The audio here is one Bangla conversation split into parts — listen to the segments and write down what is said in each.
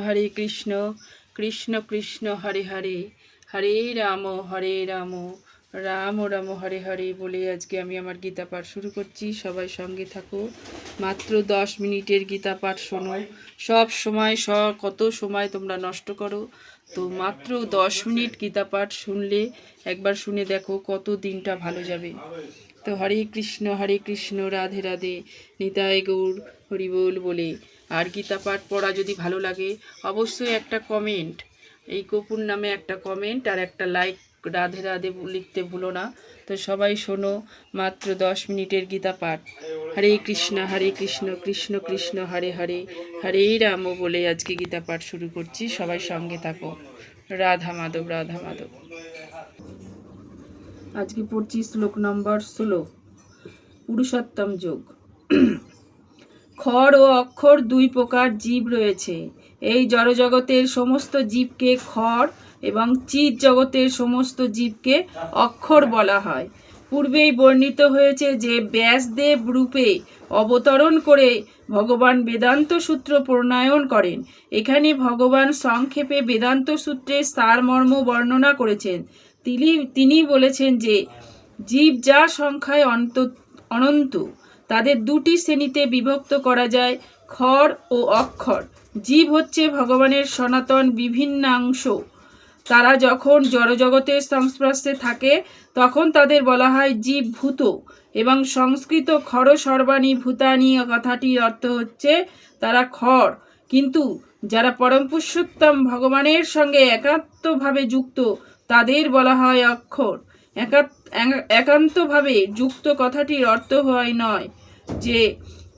হরে কৃষ্ণ কৃষ্ণ কৃষ্ণ হরে হরে হরে রাম রাম রাম হরে হরে বলে আজকে আমি আমার গীতা পাঠ শুরু করছি। সবাই সঙ্গে থাকো। মাত্র 10 মিনিটের গীতা পাঠ শোনো। সব সময় কত সময় তোমরা নষ্ট করো, তো মাত্র 10 মিনিট গীতা পাঠ শুনলে একবার শুনে দেখো কত দিনটা ভালো যাবে। তো হরে কৃষ্ণ রাধে রাধে, নিতাই গৌর হরিবোল বলে আর গীতা পাঠ পড়া যদি ভালো লাগে অবশ্যই একটা কমেন্ট, এই কপুর নামে একটা কমেন্ট আর একটা লাইক রাধে রাধে লিখতে ভুলো না। তো সবাই শোনো মাত্র 10 মিনিটের গীতা পাঠ। হরে কৃষ্ণ কৃষ্ণ কৃষ্ণ হরে হরে হরে রাম বলে আজকে গীতা পাঠ শুরু করছি। সবাই সঙ্গে থাকো। রাধা মাধব রাধা মাধব। আজকে পড়ছি শ্লোক নম্বর 16, পুরুষোত্তম যোগ। খড় ও অক্ষর দুই প্রকার জীব রয়েছে। এই জড়জগতের সমস্ত জীবকে খড় এবং চিৎ জগতের সমস্ত জীবকে অক্ষর বলা হয়। পূর্বেই বর্ণিত হয়েছে যে ব্যাসদেব রূপে অবতরণ করে ভগবান বেদান্ত সূত্র প্রণয়ন করেন। এখানে ভগবান সংক্ষেপে বেদান্ত সূত্রের সারমর্ম বর্ণনা করেছেন। তিনি বলেছেন যে জীব যা সংখ্যায় অনন্ত, তাদের দুটি শ্রেণীতে বিভক্ত করা যায়, খড় ও অক্ষর। জীব হচ্ছে ভগবানের সনাতন বিভিন্নাংশ। তারা যখন জড়জগতের সংস্পর্শে থাকে তখন তাদের বলা হয় জীবভূত, এবং সংস্কৃত খড় সর্বাণী ভূতানি কথাটির অর্থ হচ্ছে তারা খড়। কিন্তু যারা পরম পুরুষোত্তম ভগবানের সঙ্গে একান্তভাবে যুক্ত তাদের বলা হয় অক্ষর। একান্তভাবে যুক্ত কথাটির অর্থ হয় নয় যে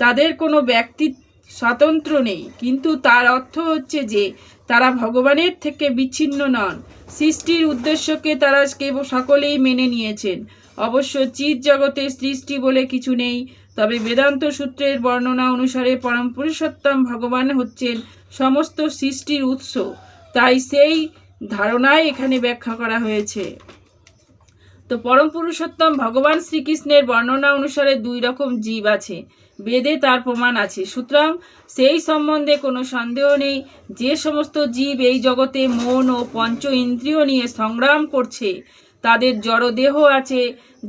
তাদের কোনো ব্যক্তি স্বাতন্ত্র্য নেই, কিন্তু তার অর্থ হচ্ছে যে তারা ভগবানের থেকে বিচ্ছিন্ন নন। সৃষ্টির উদ্দেশ্যকে তারা কেবল সকলেই মেনে নিয়েছেন। অবশ্য চিৎ জগতে সৃষ্টি বলে কিছু নেই, তবে বেদান্ত সূত্রের বর্ণনা অনুসারে পরম পুরুষোত্তম ভগবান হচ্ছেন সমস্ত সৃষ্টির উৎস। তাই সেই ধারণায় এখানে ব্যাখ্যা করা হয়েছে। তো পরম পুরুষোত্তম ভগবান শ্রীকৃষ্ণের বর্ণনা অনুসারে দুই রকম জীব আছে, বেদে তার প্রমাণ আছে। সুতরাং সেই সম্বন্ধে কোনো সন্দেহ নেই। যে সমস্ত জীব এই জগতে মন ও পঞ্চ ইন্দ্রিয় নিয়ে সংগ্রাম করছে তাদের জড়দেহ আছে,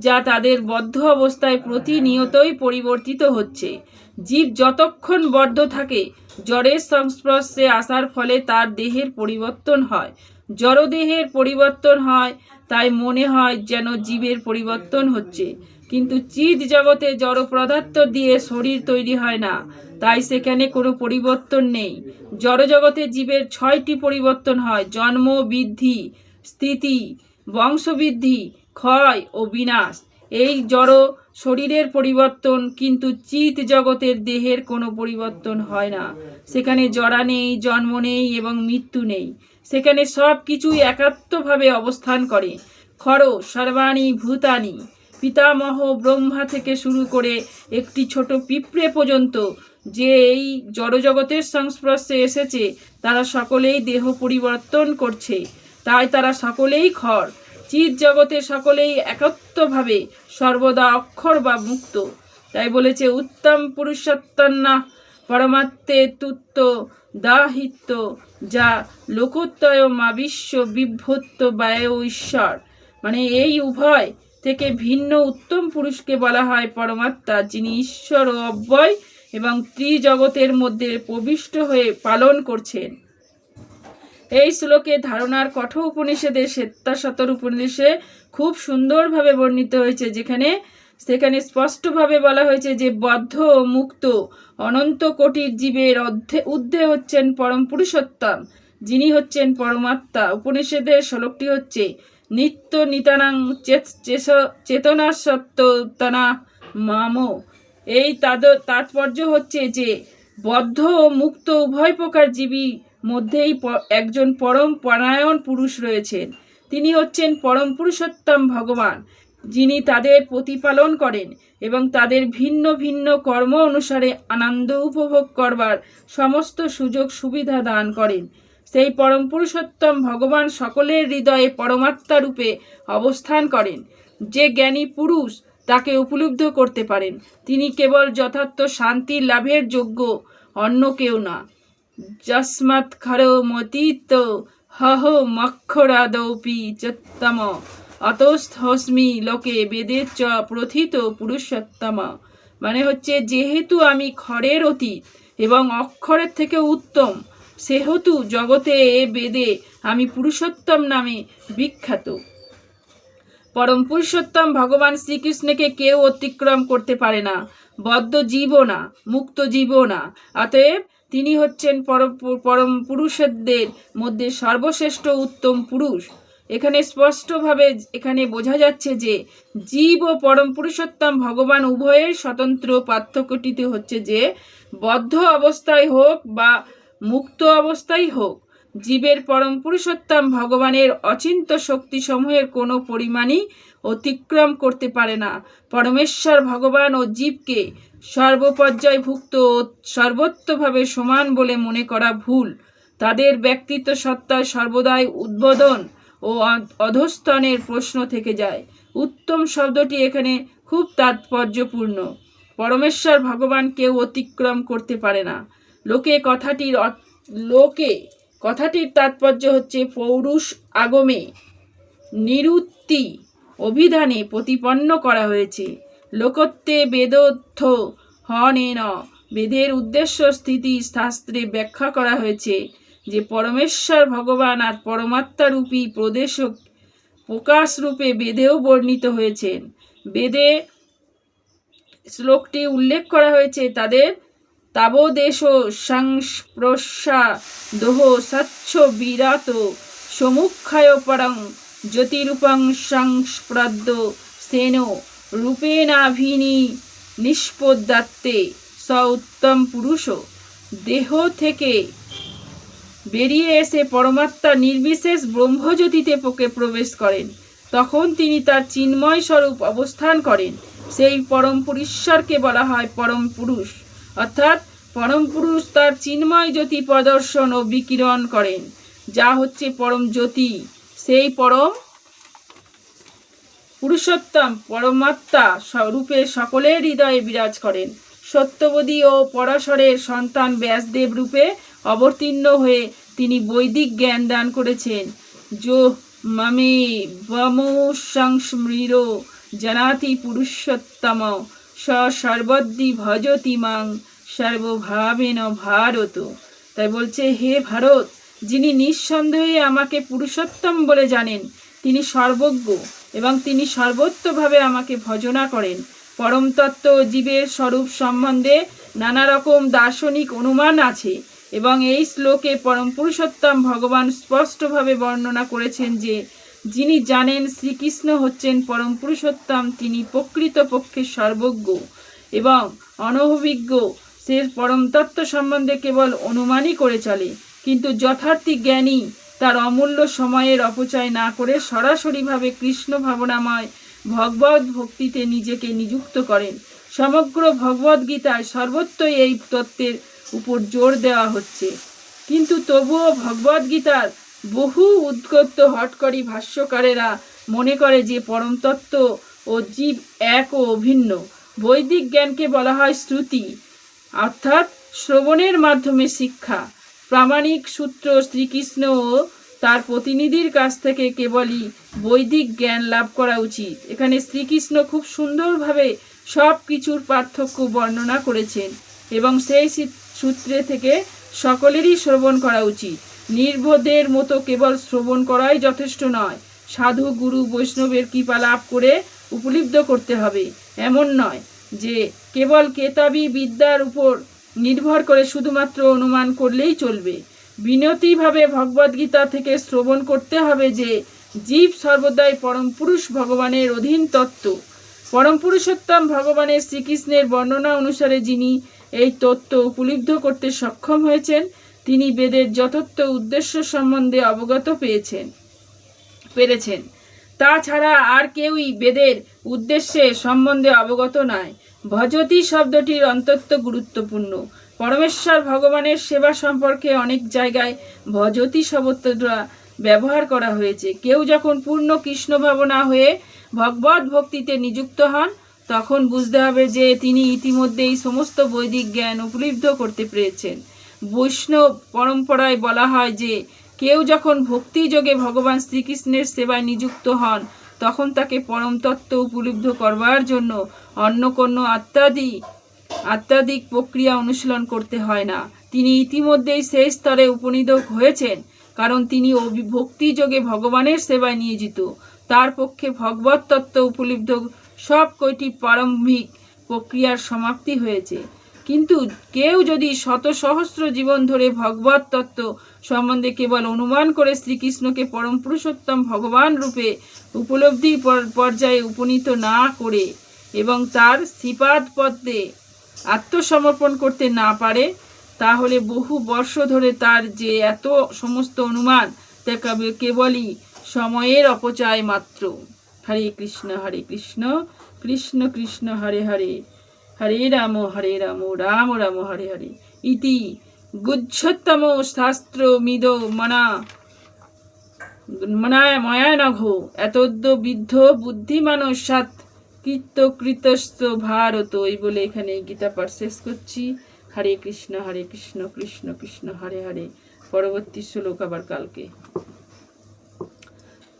যা তাদের বদ্ধ অবস্থায় প্রতিনিয়তই পরিবর্তিত হচ্ছে। জীব যতক্ষণ বদ্ধ থাকে জড়ের সংস্পর্শে আসার ফলে তার দেহের পরিবর্তন হয়। জড়দেহের পরিবর্তন হয়, তাই মনে হয় যেন জীবের পরিবর্তন হচ্ছে, কিন্তু চিৎ জগতে জড় পদার্থ দিয়ে শরীর তৈরি হয় না, তাই সেখানে কোনো পরিবর্তন নেই। জড় জগতে জীবের 6টি পরিবর্তন হয়: জন্ম, বৃদ্ধি, স্থিতি, বংশবৃদ্ধি, ক্ষয় ও বিনাশ। এই জড় শরীরের পরিবর্তন, কিন্তু চিৎ জগতের দেহের কোনো পরিবর্তন হয় না। সেখানে জরা নেই, জন্ম নেই এবং মৃত্যু নেই। সেখানে সব কিছুই একাত্মভাবে অবস্থান করে। খড় সর্বাণী ভূতানি, পিতামহ ব্রহ্মা থেকে শুরু করে একটি ছোট পিঁপড়ে পর্যন্ত যে এই জড়জগতের সংস্পর্শে এসেছে তারা সকলেই দেহ পরিবর্তন করছে, তাই তারা সকলেই খড়। চিৎ জগতে সকলেই একত্বভাবে সর্বদা অক্ষর বা মুক্ত। তাই বলেছে উত্তম পুরুষোত্তন্না পরমাত্মে তুত্ত দাহিত্য, যা লোকোত্তয় মা বিশ্ব বিভ্যুত্ব ব্যয় ঈশ্বর। মানে এই উভয় থেকে ভিন্ন উত্তম পুরুষকে বলা হয় পরমাত্মা, যিনি ঈশ্বর ও অব্যয় এবং ত্রিজগতের মধ্যে প্রবিষ্ট হয়ে পালন করছেন। এই শ্লোকে ধারণার কঠোর উপনিষদের শ্বেতাশতর উপনিষদে খুব সুন্দরভাবে বর্ণিত হয়েছে, সেখানে স্পষ্টভাবে বলা হয়েছে যে বদ্ধ ও মুক্ত অনন্ত কোটির জীবের ঊর্ধ্বে হচ্ছেন পরম পুরুষোত্তম, যিনি হচ্ছেন পরমাত্মা। উপনিষদের শ্লোকটি হচ্ছে নিত্য নিতানাং চেতনা সত্যনা মাম। এই তাৎপর্য হচ্ছে যে বদ্ধ ও মুক্ত উভয় প্রকার জীবী মধ্যেই একজন পরম পরায়ণ পুরুষ রয়েছেন। তিনি হচ্ছেন পরম পুরুষোত্তম ভগবান, যিনি তাদের প্রতিপালন করেন এবং তাদের ভিন্ন ভিন্ন কর্ম অনুসারে আনন্দ উপভোগ করবার সমস্ত সুযোগ সুবিধা দান করেন। সেই পরম পুরুষোত্তম ভগবান সকলের হৃদয়ে পরমাত্মা রূপে অবস্থান করেন। যে জ্ঞানী পুরুষ তাকে উপলব্ধ করতে পারেন তিনি কেবল যথার্থ শান্তি লাভের যোগ্য, অন্য কেউ না। যস্মাৎ খরো মতীত হহ মক্ষরাদৌপি চত্তম অতস্থস্মি লোকে বেদে চ প্রথিত পুরুষোত্তম। মানে হচ্ছে, যেহেতু আমি খড়ের অতীত এবং অক্ষরের থেকে উত্তম, সেহেতু জগতে বেদে আমি পুরুষোত্তম নামে বিখ্যাত। পরম পুরুষোত্তম ভগবান শ্রীকৃষ্ণকে কেউ অতিক্রম করতে পারে না, বদ্ধ জীবও না, মুক্ত জীবও না। অতএব তিনি হচ্ছেন পরম পুরুষদের মধ্যে সর্বশ্রেষ্ঠ উত্তম পুরুষ। এখানে স্পষ্টভাবে এখানে বোঝা যাচ্ছে যে জীব ও পরম পুরুষোত্তম ভগবান উভয়ের স্বতন্ত্র। পার্থক্যটিতে হচ্ছে যে বদ্ধ অবস্থায় হোক বা মুক্ত অবস্থায় হোক, জীবের পরম পুরুষোত্তম ভগবানের অচিন্ত শক্তিসমূহের কোনো পরিমাণই অতিক্রম করতে পারে না। পরমেশ্বর ভগবান ও জীবকে সর্বপর্যায়ভুক্ত ও সর্বত্রভাবে সমান বলে মনে করা ভুল। তাদের ব্যক্তিত্ব সত্তায় সর্বদাই উদ্বোধন ও অধস্তনের প্রশ্ন থেকে যায়। উত্তম শব্দটি এখানে খুব তাৎপর্যপূর্ণ। পরমেশ্বর ভগবান কেউ অতিক্রম করতে পারে না। কথাটির তাৎপর্য হচ্ছে পৌরুষ আগমে নিরুক্তি অভিধানে প্রতিপন্ন করা হয়েছে। লোকত্বে বেদোত্থ হনেন, বেদের উদ্দেশ্য স্থিতি শাস্ত্রে ব্যাখ্যা করা হয়েছে যে পরমেশ্বর ভগবান আর পরমাত্মারূপী প্রকাশরূপে বেদেও বর্ণিত হয়েছেন। বেদে শ্লোকটি উল্লেখ করা হয়েছে তাদের তাবদেশ সংস্পৃশা দোহ স্বচ্ছ বিরাত সমুক্ষায় পরং জ্যোতিরূপং সংস্প্রদ্য সেন রূপেণাভিনী নিষ্পদাত্তে স উত্তম পুরুষ। দেহ থেকে বেরিয়ে এসে পরমাত্মা নির্বিশেষ ব্রহ্মজ্যোতিতে প্রবেশ করেন। তখন তিনি তার চিন্ময় স্বরূপ অবস্থান করেন। সেই পরম পুরুষকে বলা হয় পরম পুরুষ। অর্থাৎ পরম পুরুষ তার চিন্ময় জ্যোতি প্রদর্শন ও বিকিরণ করেন, যা হচ্ছে পরম জ্যোতি। সেই পরম পুরুষোত্তম পরমাত্মা স্বরূপে সকলের হৃদয়ে বিরাজ করেন। সত্যবদী ও পরাশরের সন্তান ব্যাসদেব রূপে অবতীর্ণ হয়ে তিনি বৈদিক জ্ঞান দান করেছেন। যো মমে বমুসংস্মৃর জানাতি পুরুষোত্তম স সর্বদ্দি ভজতি মাং সর্বভাবেন ভারত। তাই বলছে, হে ভারত, যিনি নিঃসন্দেহে আমাকে পুরুষোত্তম বলে জানেন, তিনি সর্বজ্ঞ এবং তিনি সর্বত্রভাবে আমাকে ভজনা করেন। পরম তত্ত্ব ও জীবের স্বরূপ সম্বন্ধে নানা রকম দার্শনিক অনুমান আছে এবং এই শ্লোকে পরম পুরুষোত্তম ভগবান স্পষ্টভাবে বর্ণনা করেছেন যে যিনি জানেন শ্রীকৃষ্ণ হচ্ছেন পরম পুরুষোত্তম, তিনি প্রকৃতপক্ষে সর্বজ্ঞ এবং অনভিজ্ঞ। সে পরম তত্ত্ব সম্বন্ধে কেবল অনুমানই করে চলে, কিন্তু যথার্থী জ্ঞানী তার অমূল্য সময়ের অপচয় না করে সরাসরিভাবে কৃষ্ণ ভাবনাময় ভগবত ভক্তিতে নিজেকে নিযুক্ত করেন। সমগ্র ভগবদ্গীতায় সর্বত্রই এই তত্ত্বের উপর জোর দেওয়া হচ্ছে। কিন্তু তবুও ভগবদ্গীতার বহু উদ্গত হটকরী ভাষ্যকারেরা মনে করে যে পরম তত্ত্ব ও জীব এক ও অভিন্ন। বৈদিক জ্ঞানকে বলা হয় শ্রুতি, অর্থাৎ শ্রবণের মাধ্যমে শিক্ষা। প্রামাণিক সূত্র শ্রীকৃষ্ণ ও তার প্রতিনিধির কাছ থেকে কেবলই বৈদিক জ্ঞান লাভ করা উচিত। এখানে শ্রীকৃষ্ণ খুব সুন্দরভাবে সব কিছুর পার্থক্য বর্ণনা করেছেন এবং সেই সূত্রে থেকে সকলেরই শ্রবণ করা উচিত। নির্বোধের মতো কেবল শ্রবণ করাই যথেষ্ট নয়, সাধু গুরু বৈষ্ণবের কৃপা লাভ করে উপলব্ধি করতে হবে। এমন নয় যে কেবল কেতাবি বিদ্যার উপর নির্ভর করে শুধুমাত্র অনুমান করলেই চলবে। বিনতিভাবে ভগবদ্গীতা থেকে শ্রবণ করতে হবে যে জীব সর্বদাই পরম পুরুষ ভগবানের অধীন তত্ত্ব। পরম পুরুষোত্তম ভগবানের শ্রীকৃষ্ণের বর্ণনা অনুসারে যিনি এই তত্ত্ব উপলব্ধি করতে সক্ষম হয়েছেন, তিনি বেদের যথার্থ উদ্দেশ্য সম্বন্ধে অবগত পেরেছেন। তাছাড়া আর কেউই বেদের উদ্দেশ্যে সম্বন্ধে অবগত নয়। ভজতি শব্দটির অত্যন্ত গুরুত্বপূর্ণ। পরমেশ্বর ভগবানের সেবা সম্পর্কে অনেক জায়গায় ভজতি শব্দটা ব্যবহার করা হয়েছে। কেউ যখন পূর্ণ কৃষ্ণ ভাবনা হয়ে ভগবত ভক্তিতে নিযুক্ত হন, তখন বুঝতে হবে যে তিনি ইতিমধ্যেই সমস্ত বৈদিক জ্ঞান উপলব্ধি করতে পেরেছেন। বৈষ্ণব পরম্পরায় বলা হয় যে কেউ যখন ভক্তিযোগে ভগবান শ্রীকৃষ্ণের সেবায় নিযুক্ত হন তখন তাকে পরম তত্ত্ব উপলব্ধি করবার জন্য অন্য কোনো আত্মাদিক প্রক্রিয়া অনুশীলন করতে হয় না। তিনি ইতিমধ্যেই সেই স্তরে উপনীত হয়েছেন, কারণ তিনি ভক্তিযোগে ভগবানের সেবায় নিয়োজিত। তার পক্ষে ভগবত তত্ত্ব উপলব্ধি সব কয়টি প্রারম্ভিক প্রক্রিয়ার সমাপ্তি হয়েছে। কিন্তু কেউ যদি শত সহস্র জীবন ধরে ভগবত তত্ত্ব সম্বন্ধে কেবল অনুমান করে শ্রীকৃষ্ণকে পরম পুরুষোত্তম ভগবান রূপে উপলব্ধি পর্যায়ে উপনীত না করে এবং তার শ্রীপাদ পদ্মে আত্মসমর্পণ করতে না পারে, তাহলে বহু বর্ষ ধরে তার যে এত সমস্ত অনুমান তা কেবলই সময়ের অপচয় মাত্র। হরে কৃষ্ণ কৃষ্ণ কৃষ্ণ হরে হরে, হরে রাম রাম রাম হরে হরে। ইতি গুহ্যতম শাস্ত্র মিদ ময়া নঘ এতদ্য বিদ্ধ বুদ্ধিমানসাৎ কৃতস্ত ভারত। এই বলে এখানে গীতা পাঠ শেষ করছি। হরে কৃষ্ণ কৃষ্ণ কৃষ্ণ হরে হরে। পরবর্তী শ্লোক আবার কালকে।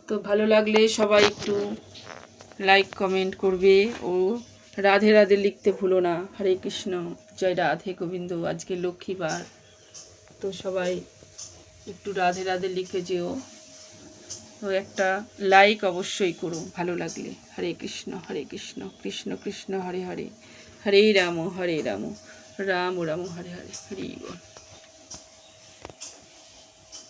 তো ভালো লাগলে সবাই একটু লাইক কমেন্ট করবে ও রাধে রাধে লিখতে ভুলো না। হরে কৃষ্ণ, জয় রাধে গোবিন্দ। আজকে লক্ষ্মীবার, তো সবাই একটু রাধে রাধে লিখে যেও, তো একটা লাইক অবশ্যই করো ভালো লাগলে। হরে কৃষ্ণ কৃষ্ণ কৃষ্ণ হরে হরে, হরে রাম রাম রাম হরে হরে। হরি বল।